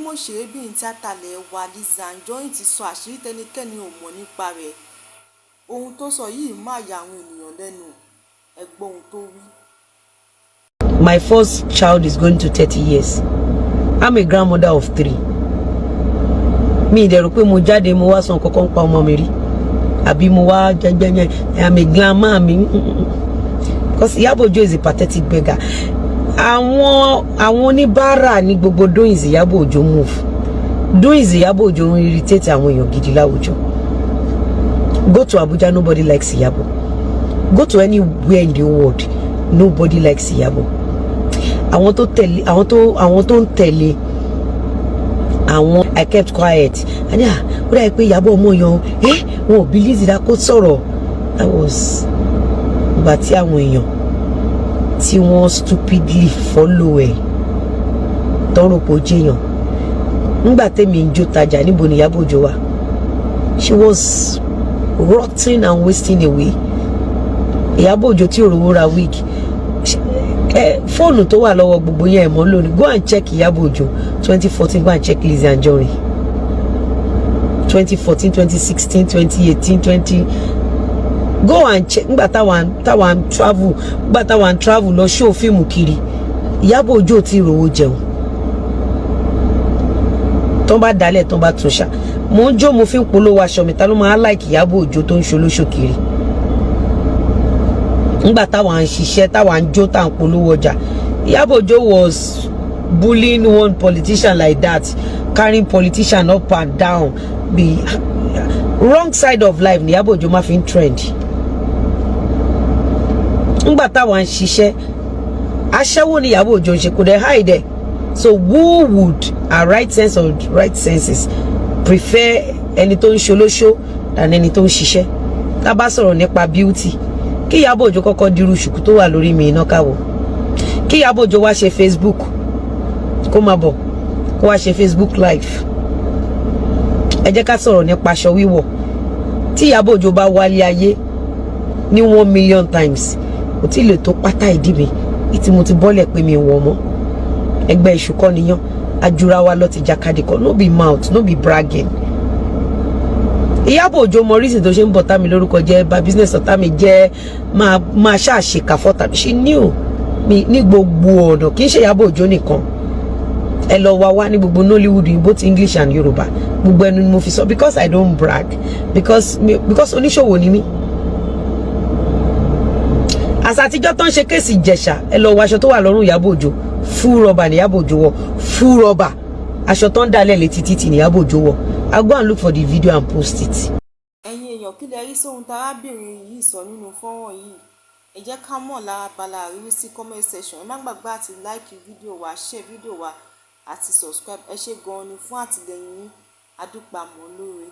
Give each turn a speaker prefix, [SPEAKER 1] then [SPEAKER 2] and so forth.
[SPEAKER 1] gbajúmọ̀ òṣèrébìnrin tíátà lẹ̀ wá Lizzy Anjorin ti sọ àṣírí tẹ́nikẹ́ni ò mọ̀ nípa rẹ̀. Ohun tó sọ yìí máa ya àwọn ènìyàn lẹ́nu. Ẹ gbọ́ ohun tó wí.
[SPEAKER 2] My first child is going to 30 years. I'm a grandmother of 3. Mi ìdẹ̀rù pé mo jáde mo wá sọ kankan pa ọmọ mi rí. Àbí mo wá jẹ́jẹ́jẹ́ I'm a grandma mi. Because Iyabo Ojo is a pathetic beggar. Àwọn oníbàárà ní gbogbo doings Iyabo Ojo move. Doings Iyabo Ojo irritate àwọn èèyàn gidi láwùjọ. Go to Abuja, nobody likes Iyabo. Go to anywhere in the world, nobody likes Iyabo. Àwọn tó ń tẹ̀lé I kept quiet. And yeah, ó dà pé Iyabo ọmọ yan wọn ò bí Lizzy dá kó sọ̀rọ̀. I was ìgbà tí àwọn èèyàn tí wọ́n stupidly follow ẹ̀ tọrọ pò jẹyàn. Nígbà tẹ́mi ń jó tajà níbo ni Iyabo Ojo wà? She was rotting and wasting away. Iyabo Ojo tí òrówó ra wig. Fóònù tó wà lọ́wọ́ gbogbo yẹn mọ́ lónìí. Go and check Iyabo Ojo 2014, go and check Lizzy Anjorin 2014, 2016, 2018, 20. Go and check. Nígbà táwọn travel lọ show fíìmù kiri. Iyabo Ojo tí òrówó jẹun. Tó bá dalẹ̀ tó bá tún ṣá. Mo ń jó mo fi ń polówó aṣọ mi ta ló máa like Iyabo Ojo tó ń ṣolóṣò kiri. Nígbà táwọn ń ṣiṣẹ́ táwọn ń jó táwọn polówó ọjà. Iyabo Ojo was bullying one politician like that, carrying politician up and down. Be wrong side of life ni Iyabo Ojo máa fi ń trend. Nígbà táwọn ń ṣiṣẹ́ aṣẹ́wó ni Iyabo Ojo ń ṣe kò dé hide. So who would a right sense or right senses prefer ẹni tó ń ṣolóṣó than ẹni tó ń ṣiṣẹ́? Tá bá sọ̀rọ̀ nípa beauty, kí Iyabo Ojo kọ́kọ́ dirú ṣùkú tó wà lórí mi iná káwọ́. Kí Iyabo Ojo wá ṣe Facebook kó má bọ̀ kó wá ṣe Facebook live. Ẹ jẹ́ ká sọ̀rọ̀ nípa aṣọ wíwọ̀. Tí Iyabo Ojo bá wálé ayé ní 1 million times kò tí lè tó pátá ìdí mi tí mo ti bọ́lẹ̀ pé mi wọ̀ mọ́. Ẹgbẹ́ ìṣù kọ́ niyán ajura wa lọ ti jàkadì kọ́, no be mouth, no be bragging. Iyabo Ojo mọ reason tó ṣe ń bọ̀ tá mi lórúkọ jẹ́ bà business ọ̀tá mi jẹ́ máa ṣàṣekà fọ́tà mi. She knew mi ní gbogbo ọ̀nà, kì í ṣe Iyabo Ojo nìkan. Ẹ lọ wá ní gbogbo Nollywood in both English and Yoruba. Gbogbo ẹnu ni mo fi sọ because I don't brag, because oníṣòwò ni mí. Àṣà àtijọ́ tó ń ṣe kéèsì Ìjẹ̀ṣà, ẹ lọ wọ aṣọ tó wà lọ́rùn Iyabo Ojo, full rubber ni Iyabo Ojo wọ̀, full rubber. Aṣọ tó ń dalẹ̀ létí títì ni Iyabo Ojo wọ̀. I'll go and look for the video and post it.
[SPEAKER 1] Ẹ̀yin èèyàn kí lẹ rí sóhun tarábìnrin yìí sọ nínú fọ́nrán yìí? Ẹ jẹ́ ká mọ̀ lábala àríwísí comment section. Ẹ má gbàgbé àti like fídíò wa, share fídíò wa àti subscribe. Ẹ ṣé gan-an ni fún àtìlẹ́yìn yín. A dúpẹ́ àmọ́ lóore.